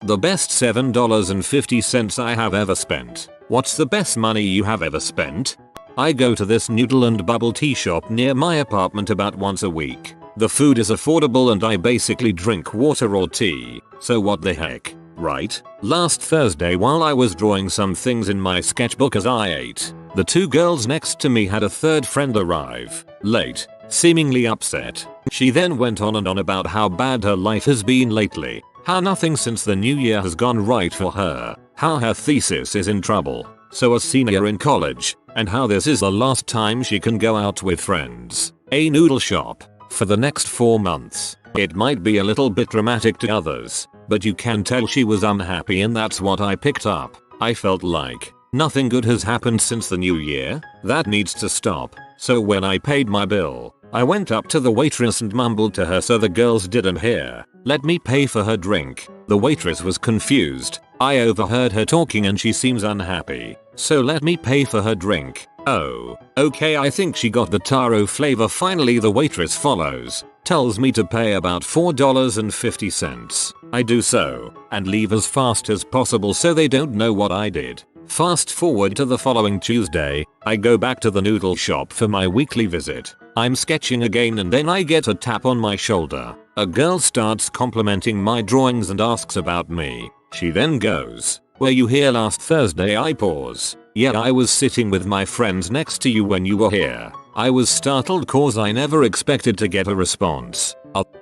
The best $7.50 I have ever spent. What's the best money you have ever spent? I go to this noodle and bubble tea shop near my apartment about once a week. The food is affordable and I basically drink water or tea, so what the heck, right? Last Thursday while I was drawing some things in my sketchbook as I ate, the two girls next to me had a third friend arrive, late, seemingly upset. She then went on and on about how bad her life has been lately, how nothing since the new year has gone right for her, how her thesis is in trouble, so a senior in college, and how this is the last time she can go out with friends. A noodle shop. For the next 4 months. It might be a little bit dramatic to others, but you can tell she was unhappy and that's what I picked up. I felt like nothing good has happened since the new year. That needs to stop. So when I paid my bill, I went up to the waitress and mumbled to her so the girls didn't hear, "Let me pay for her drink." The waitress was confused. I overheard her talking and she seems unhappy. So let me pay for her drink. Oh, okay, I think she got the taro flavor. Finally the waitress follows, tells me to pay about $4.50. I do so, and leave as fast as possible so they don't know what I did. Fast forward to the following Tuesday, I go back to the noodle shop for my weekly visit. I'm sketching again and then I get a tap on my shoulder. A girl starts complimenting my drawings and asks about me. She then goes, "Were you here last Thursday?" I pause. "Yeah, I was sitting with my friends next to you when you were here." I was startled cause I never expected to get a response.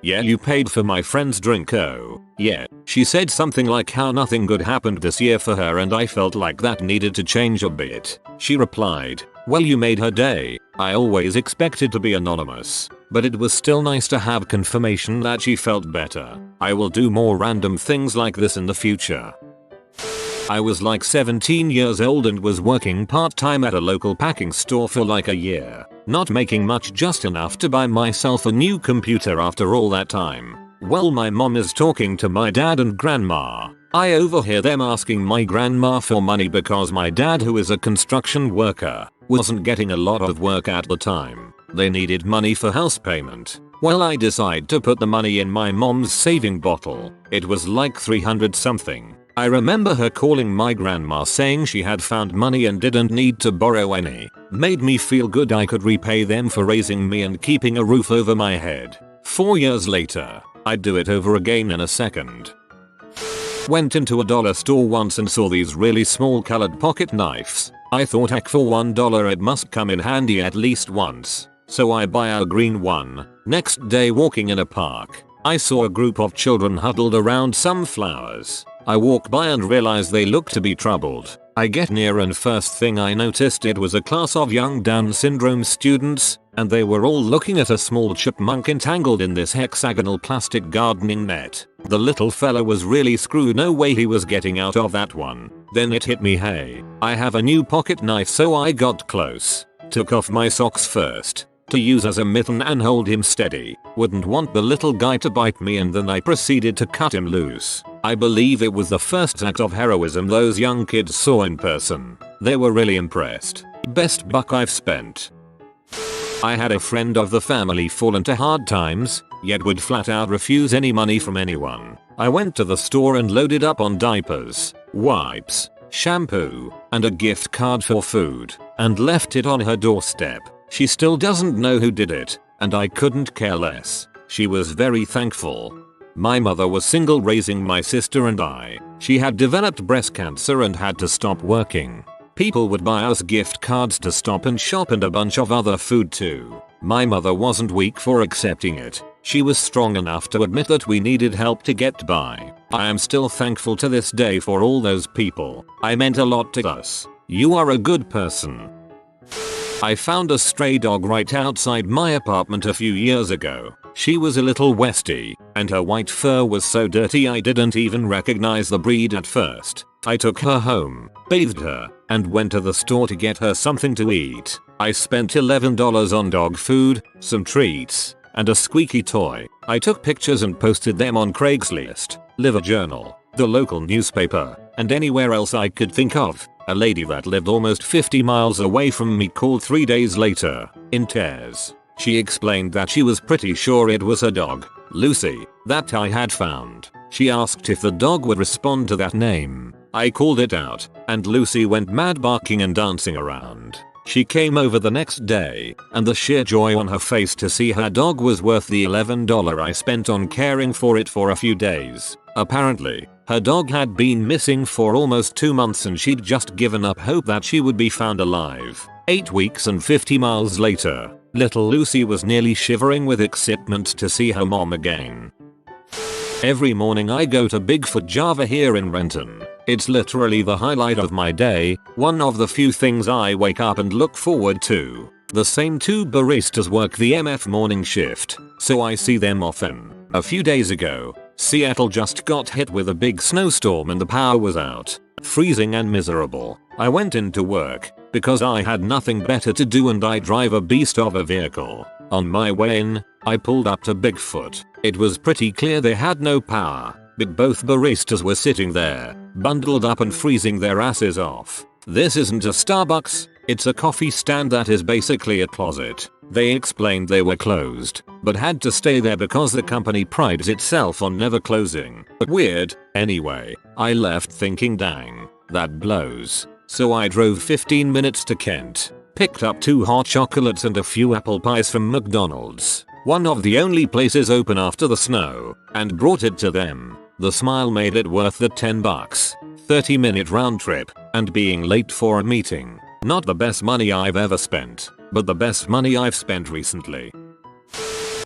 "Yeah, you paid for my friend's drink." "Oh, yeah." She said something like how nothing good happened this year for her and I felt like that needed to change a bit. She replied, "Well, you made her day." I always expected to be anonymous, but it was still nice to have confirmation that she felt better. I will do more random things like this in the future. I was like 17 years old and was working part-time at a local packing store for like a year. Not making much, just enough to buy myself a new computer after all that time. Well, my mom is talking to my dad and grandma. I overhear them asking my grandma for money because my dad, who is a construction worker, wasn't getting a lot of work at the time. They needed money for house payment. Well, I decide to put the money in my mom's saving bottle. It was like 300 something. I remember her calling my grandma saying she had found money and didn't need to borrow any. Made me feel good I could repay them for raising me and keeping a roof over my head. 4 years later, I'd do it over again in a second. Went into a dollar store once and saw these really small colored pocket knives. I thought, heck, for $1 it must come in handy at least once. So I buy a green one. Next day, walking in a park, I saw a group of children huddled around some flowers. I walk by and realize they look to be troubled. I get near and first thing I noticed, it was a class of young Down syndrome students, and they were all looking at a small chipmunk entangled in this hexagonal plastic gardening net. The little fella was really screwed, no way he was getting out of that one. Then it hit me, hey, I have a new pocket knife, so I got close. Took off my socks first, to use as a mitten and hold him steady. Wouldn't want the little guy to bite me, and then I proceeded to cut him loose. I believe it was the first act of heroism those young kids saw in person. They were really impressed. Best buck I've spent. I had a friend of the family fall into hard times, yet would flat out refuse any money from anyone. I went to the store and loaded up on diapers, wipes, shampoo, and a gift card for food, and left it on her doorstep. She still doesn't know who did it, and I couldn't care less. She was very thankful. My mother was single, raising my sister and I. She had developed breast cancer and had to stop working. People would buy us gift cards to Stop and Shop and a bunch of other food too. My mother wasn't weak for accepting it. She was strong enough to admit that we needed help to get by. I am still thankful to this day for all those people. I meant a lot to us. You are a good person. I found a stray dog right outside my apartment a few years ago. She was a little Westie, and her white fur was so dirty I didn't even recognize the breed at first. I took her home, bathed her, and went to the store to get her something to eat. I spent $11 on dog food, some treats, and a squeaky toy. I took pictures and posted them on Craigslist, LiveJournal, the local newspaper, and anywhere else I could think of. A lady that lived almost 50 miles away from me called 3 days later, in tears. She explained that she was pretty sure it was her dog, Lucy, that I had found. She asked if the dog would respond to that name. I called it out, and Lucy went mad, barking and dancing around. She came over the next day, and the sheer joy on her face to see her dog was worth the $11 I spent on caring for it for a few days. Apparently, her dog had been missing for almost 2 months and she'd just given up hope that she would be found alive. 8 weeks and 50 miles later, little Lucy was nearly shivering with excitement to see her mom again. Every morning I go to Bigfoot Java here in Renton. It's literally the highlight of my day, one of the few things I wake up and look forward to. The same 2 baristas work the MF morning shift, so I see them often. A few days ago, Seattle just got hit with a big snowstorm and the power was out. Freezing and miserable. I went into work, because I had nothing better to do and I drive a beast of a vehicle. On my way in, I pulled up to Bigfoot. It was pretty clear they had no power, but both baristas were sitting there, bundled up and freezing their asses off. This isn't a Starbucks, it's a coffee stand that is basically a closet. They explained they were closed, but had to stay there because the company prides itself on never closing. Weird. Anyway, I left thinking, dang, that blows. So I drove 15 minutes to Kent, picked up 2 hot chocolates and a few apple pies from McDonald's, one of the only places open after the snow, and brought it to them. The smile made it worth the $10, 30-minute round trip, and being late for a meeting. Not the best money I've ever spent, but the best money I've spent recently.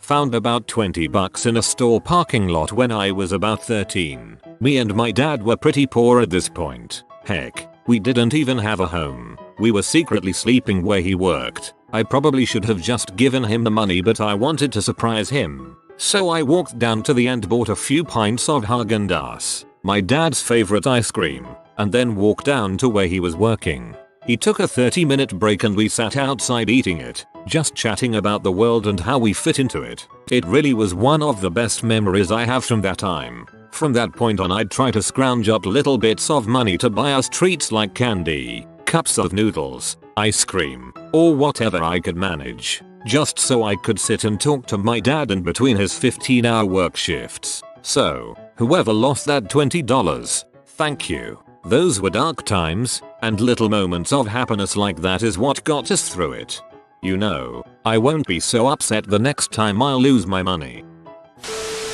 Found about $20 in a store parking lot when I was about 13. Me and my dad were pretty poor at this point. Heck, we didn't even have a home. We were secretly sleeping where he worked. I probably should have just given him the money, but I wanted to surprise him. So I walked down to the end, bought a few pints of Haagen-Dazs, my dad's favorite ice cream, and then walked down to where he was working. He took a 30-minute break and we sat outside eating it, just chatting about the world and how we fit into it. It really was one of the best memories I have from that time. From that point on, I'd try to scrounge up little bits of money to buy us treats like candy, cups of noodles, ice cream, or whatever I could manage, just so I could sit and talk to my dad in between his 15-hour work shifts. So, whoever lost that $20, thank you. Those were dark times, and little moments of happiness like that is what got us through it. You know, I won't be so upset the next time I lose my money.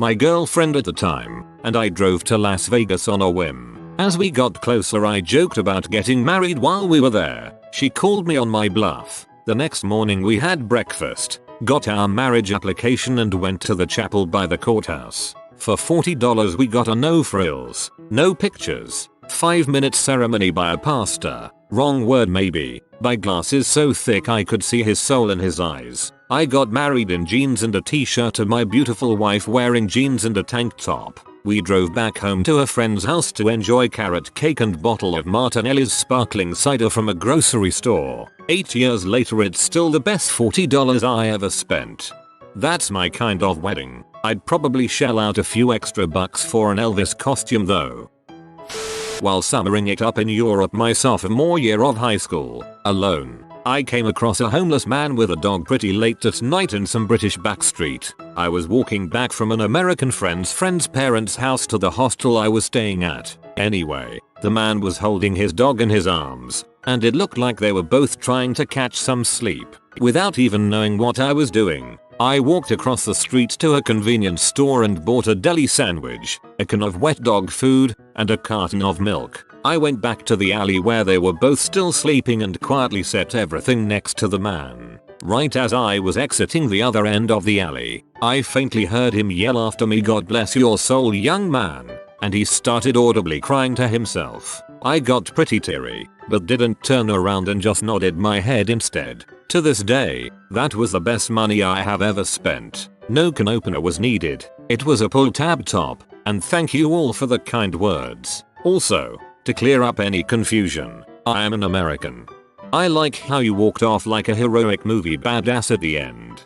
My girlfriend at the time and I drove to Las Vegas on a whim. As we got closer, I joked about getting married while we were there. She called me on my bluff. The next morning we had breakfast, got our marriage application and went to the chapel by the courthouse. For $40 we got a no frills, no pictures, 5-minute ceremony by a pastor, wrong word maybe, by glasses so thick I could see his soul in his eyes. I got married in jeans and a t-shirt to my beautiful wife wearing jeans and a tank top. We drove back home to a friend's house to enjoy carrot cake and bottle of Martinelli's sparkling cider from a grocery store. 8 years later it's still the best $40 I ever spent. That's my kind of wedding. I'd probably shell out a few extra bucks for an Elvis costume though. While summering it up in Europe my sophomore year of high school, alone, I came across a homeless man with a dog pretty late at night in some British backstreet. I was walking back from an American friend's parents' house to the hostel I was staying at. Anyway, the man was holding his dog in his arms, and it looked like they were both trying to catch some sleep. Without even knowing what I was doing, I walked across the street to a convenience store and bought a deli sandwich, a can of wet dog food, and a carton of milk. I went back to the alley where they were both still sleeping and quietly set everything next to the man. Right as I was exiting the other end of the alley, I faintly heard him yell after me, "God bless your soul, young man," and he started audibly crying to himself. I got pretty teary, but didn't turn around and just nodded my head instead. To this day, that was the best money I have ever spent. No can opener was needed. It was a pull tab top, and thank you all for the kind words. Also, to clear up any confusion, I am an American. I like how you walked off like a heroic movie badass at the end.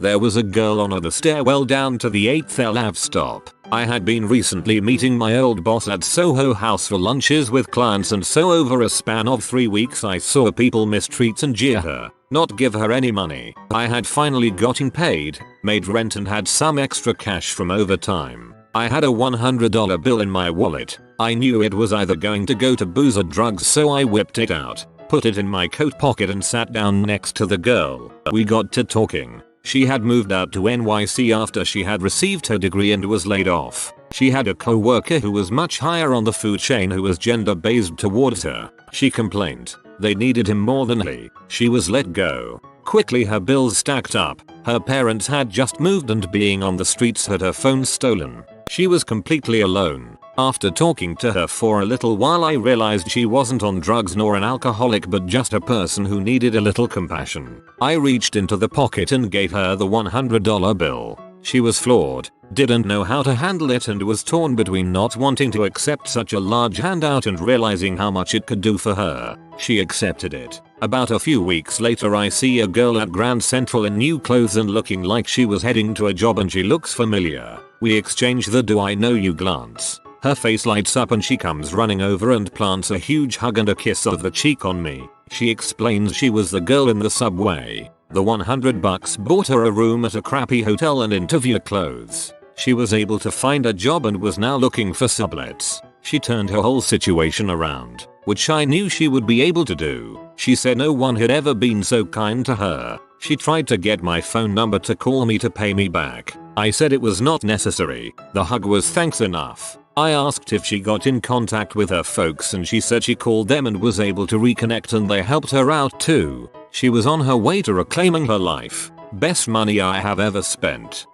There was a girl on the stairwell down to the 8th Ave stop. I had been recently meeting my old boss at Soho House for lunches with clients, and so over a span of 3 weeks I saw people mistreat and jeer her, not give her any money. I had finally gotten paid, made rent and had some extra cash from overtime. I had a $100 bill in my wallet. I knew it was either going to go to booze or drugs, so I whipped it out, put it in my coat pocket and sat down next to the girl. We got to talking. She had moved out to NYC after she had received her degree and was laid off. She had a co-worker who was much higher on the food chain who was gender-based towards her. She complained they needed him more than he. She was let go. Quickly her bills stacked up. Her parents had just moved and being on the streets had her phone stolen. She was completely alone. After talking to her for a little while, I realized she wasn't on drugs nor an alcoholic but just a person who needed a little compassion. I reached into the pocket and gave her the $100 bill. She was floored, didn't know how to handle it and was torn between not wanting to accept such a large handout and realizing how much it could do for her. She accepted it. About a few weeks later, I see a girl at Grand Central in new clothes and looking like she was heading to a job, and she looks familiar. We exchange the "do I know you" glance. Her face lights up and she comes running over and plants a huge hug and a kiss of the cheek on me. She explains she was the girl in the subway. The $100 bought her a room at a crappy hotel and interview clothes. She was able to find a job and was now looking for sublets. She turned her whole situation around, which I knew she would be able to do. She said no one had ever been so kind to her. She tried to get my phone number to call me to pay me back. I said it was not necessary. The hug was thanks enough. I asked if she got in contact with her folks and she said she called them and was able to reconnect and they helped her out too. She was on her way to reclaiming her life. Best money I have ever spent.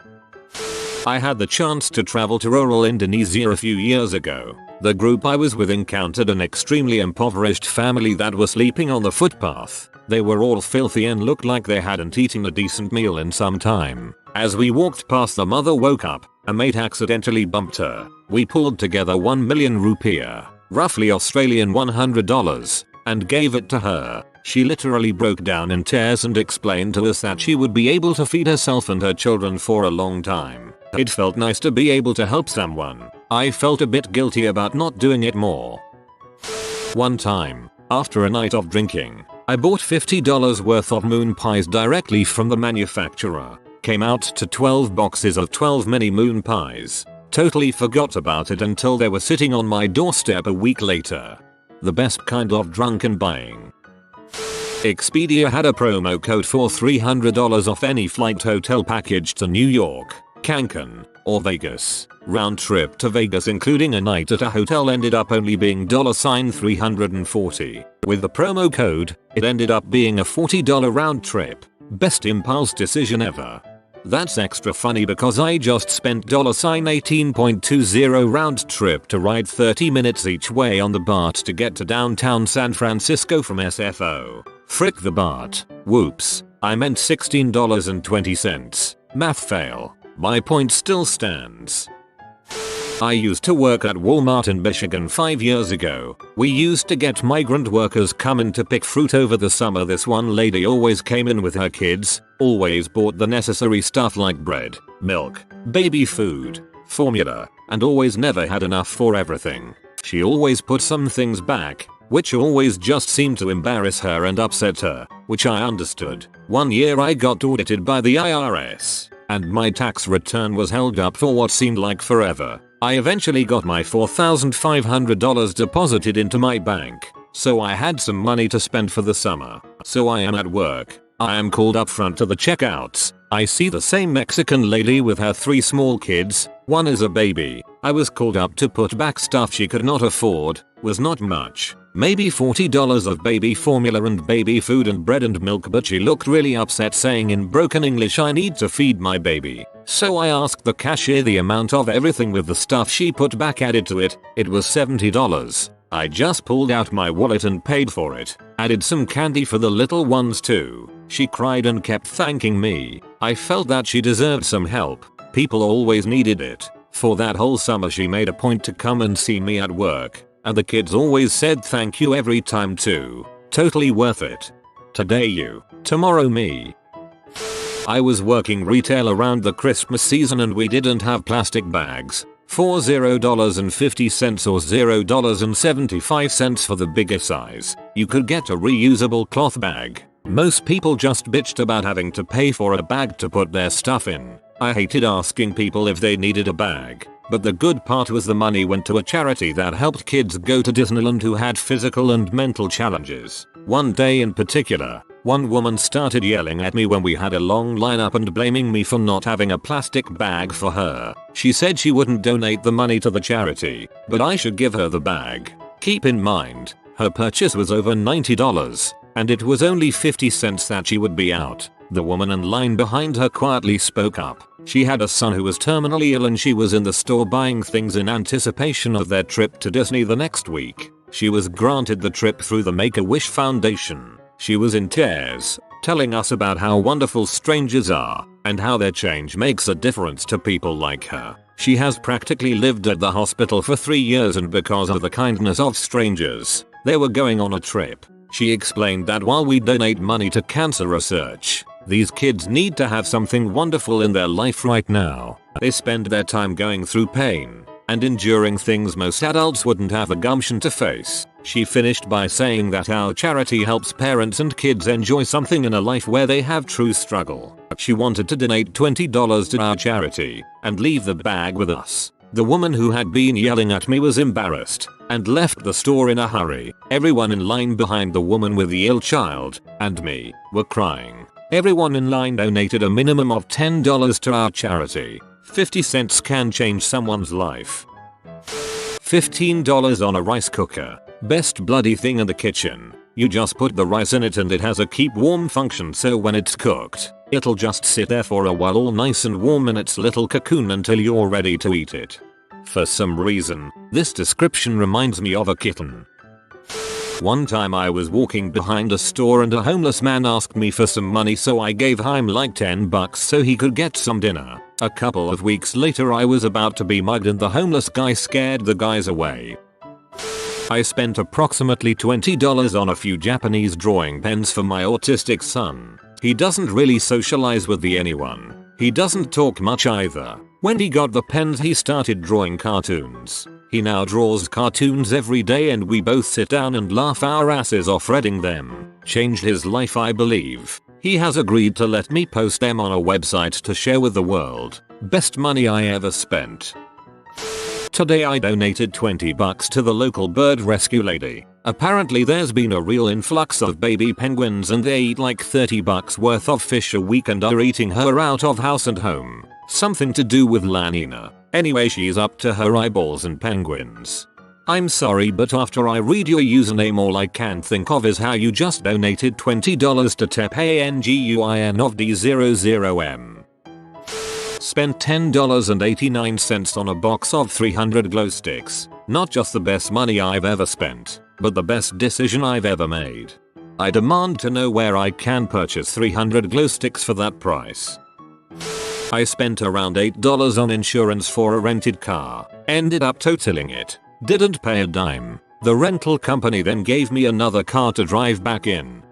I had the chance to travel to rural Indonesia a few years ago. The group I was with encountered an extremely impoverished family that was sleeping on the footpath. They were all filthy and looked like they hadn't eaten a decent meal in some time. As we walked past, the mother woke up. A mate accidentally bumped her. We pulled together 1 million rupiah, roughly Australian $100, and gave it to her. She literally broke down in tears and explained to us that she would be able to feed herself and her children for a long time. It felt nice to be able to help someone. I felt a bit guilty about not doing it more. One time, after a night of drinking, I bought $50 worth of moon pies directly from the manufacturer. Came out to 12 boxes of 12 mini moon pies. Totally forgot about it until they were sitting on my doorstep a week later. The best kind of drunken buying. Expedia had a promo code for $300 off any flight hotel package to New York, Cancun, or Vegas. Round trip to Vegas including a night at a hotel ended up only being $340. With the promo code, it ended up being a $40 round trip. Best impulse decision ever. That's extra funny because I just spent $18.20 round trip to ride 30 minutes each way on the BART to get to downtown San Francisco from SFO. Frick the BART. Whoops. I meant $16.20. Math fail. My point still stands. I used to work at Walmart in Michigan 5 years ago. We used to get migrant workers come in to pick fruit over the summer. This one lady always came in with her kids, always bought the necessary stuff like bread, milk, baby food, formula, and always never had enough for everything. She always put some things back, which always just seemed to embarrass her and upset her, which I understood. One year I got audited by the IRS, and my tax return was held up for what seemed like forever. I eventually got my $4,500 deposited into my bank, so I had some money to spend for the summer. So I am at work. I am called up front to the checkouts. I see the same Mexican lady with her 3 small kids. One is a baby. I was called up to put back stuff she could not afford. Was not much. Maybe $40 of baby formula and baby food and bread and milk, but she looked really upset, saying in broken English, "I need to feed my baby." So I asked the cashier the amount of everything with the stuff she put back added to it. It was $70. I just pulled out my wallet and paid for it. Added some candy for the little ones too. She cried and kept thanking me. I felt that she deserved some help. People always needed it. For that whole summer she made a point to come and see me at work. And the kids always said thank you every time too. Totally worth it. Today you, tomorrow me. I was working retail around the Christmas season and we didn't have plastic bags. For $0.50 or $0.75 for the bigger size, you could get a reusable cloth bag. Most people just bitched about having to pay for a bag to put their stuff in. I hated asking people if they needed a bag. But the good part was the money went to a charity that helped kids go to Disneyland who had physical and mental challenges. One day in particular, one woman started yelling at me when we had a long lineup and blaming me for not having a plastic bag for her. She said she wouldn't donate the money to the charity, but I should give her the bag. Keep in mind, her purchase was over $90, and it was only 50 cents that she would be out. The woman in line behind her quietly spoke up. She had a son who was terminally ill and she was in the store buying things in anticipation of their trip to Disney the next week. She was granted the trip through the Make-A-Wish Foundation. She was in tears, telling us about how wonderful strangers are and how their change makes a difference to people like her. She has practically lived at the hospital for 3 years, and because of the kindness of strangers, they were going on a trip. She explained that while we donate money to cancer research, these kids need to have something wonderful in their life right now. They spend their time going through pain and enduring things most adults wouldn't have the gumption to face. She finished by saying that our charity helps parents and kids enjoy something in a life where they have true struggle. She wanted to donate $20 to our charity and leave the bag with us. The woman who had been yelling at me was embarrassed and left the store in a hurry. Everyone in line behind the woman with the ill child and me were crying. Everyone in line donated a minimum of $10 to our charity. 50 cents can change someone's life. $15 on a rice cooker. Best bloody thing in the kitchen. You just put the rice in it and it has a keep warm function, so when it's cooked, it'll just sit there for a while all nice and warm in its little cocoon until you're ready to eat it. For some reason, this description reminds me of a kitten. One time I was walking behind a store and a homeless man asked me for some money, so I gave him like $10 so he could get some dinner. A couple of weeks later I was about to be mugged and the homeless guy scared the guys away. I spent approximately $20 on a few Japanese drawing pens for my autistic son. He doesn't really socialize with anyone. He doesn't talk much either. When he got the pens he started drawing cartoons. He now draws cartoons every day and we both sit down and laugh our asses off reading them. Changed his life, I believe. He has agreed to let me post them on a website to share with the world. Best money I ever spent. Today I donated $20 to the local bird rescue lady. Apparently there's been a real influx of baby penguins and they eat like $30 worth of fish a week and are eating her out of house and home. Something to do with La Nina. Anyway, she's up to her eyeballs in penguins. I'm sorry, but after I read your username all I can think of is how you just donated $20 to TEPANGUIN of D00M. Spent $10.89 on a box of 300 glow sticks. Not just the best money I've ever spent, but the best decision I've ever made. I demand to know where I can purchase 300 glow sticks for that price. I spent around $8 on insurance for a rented car. Ended up totaling it. Didn't pay a dime. The rental company then gave me another car to drive back in.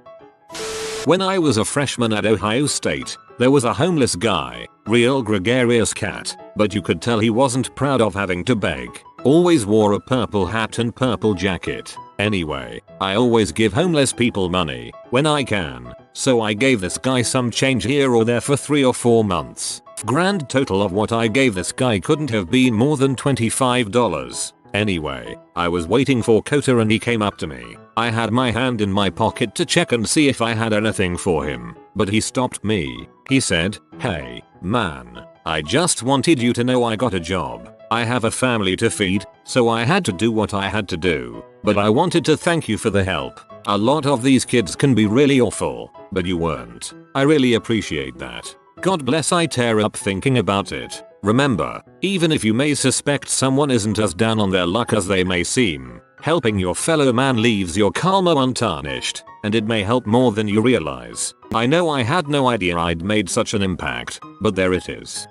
When I was a freshman at Ohio State, there was a homeless guy, real gregarious cat, but you could tell he wasn't proud of having to beg. Always wore a purple hat and purple jacket. Anyway, I always give homeless people money when I can, so I gave this guy some change here or there for 3 or 4 months. Grand total of what I gave this guy couldn't have been more than $25. Anyway, I was waiting for Kota and he came up to me. I had my hand in my pocket to check and see if I had anything for him, but he stopped me. He said, "Hey, man, I just wanted you to know I got a job. I have a family to feed, so I had to do what I had to do. But I wanted to thank you for the help. A lot of these kids can be really awful, but you weren't. I really appreciate that. God bless." I tear up thinking about it. Remember, even if you may suspect someone isn't as down on their luck as they may seem, helping your fellow man leaves your karma untarnished, and it may help more than you realize. I know I had no idea I'd made such an impact, but there it is.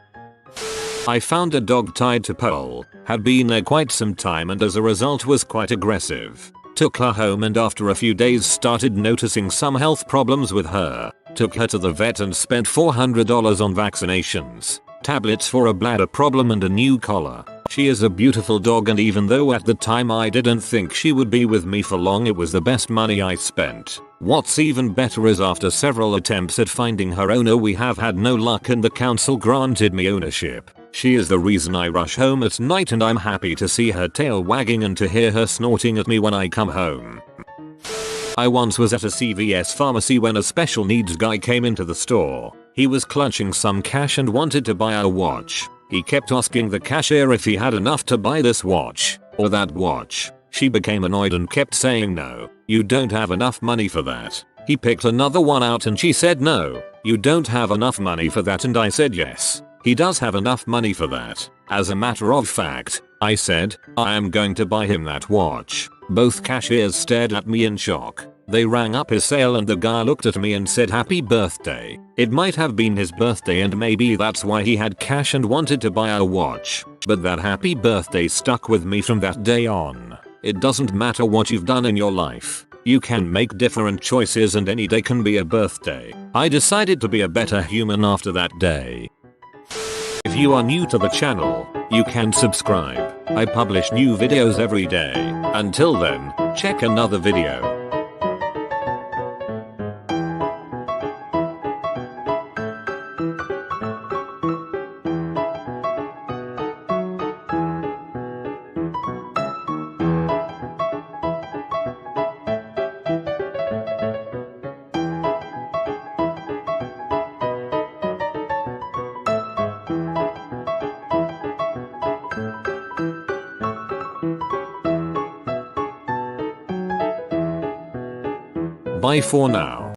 I found a dog tied to pole, had been there quite some time and as a result was quite aggressive. Took her home and after a few days started noticing some health problems with her. Took her to the vet and spent $400 on vaccinations, tablets for a bladder problem and a new collar. She is a beautiful dog and even though at the time I didn't think she would be with me for long, it was the best money I spent. What's even better is after several attempts at finding her owner we have had no luck and the council granted me ownership. She is the reason I rush home at night, and I'm happy to see her tail wagging and to hear her snorting at me when I come home. I once was at a CVS pharmacy when a special needs guy came into the store. He was clutching some cash and wanted to buy a watch. He kept asking the cashier if he had enough to buy this watch or that watch. She became annoyed and kept saying, "No, you don't have enough money for that." He picked another one out and she said, "No, you don't have enough money for that," and I said, "Yes, he does have enough money for that." As a matter of fact, I said, "I am going to buy him that watch." Both cashiers stared at me in shock. They rang up his sale and the guy looked at me and said, "Happy birthday." It might have been his birthday and maybe that's why he had cash and wanted to buy a watch. But that happy birthday stuck with me from that day on. It doesn't matter what you've done in your life. You can make different choices and any day can be a birthday. I decided to be a better human after that day. If you are new to the channel, you can subscribe. I publish new videos every day. Until then, check another video. Bye for now.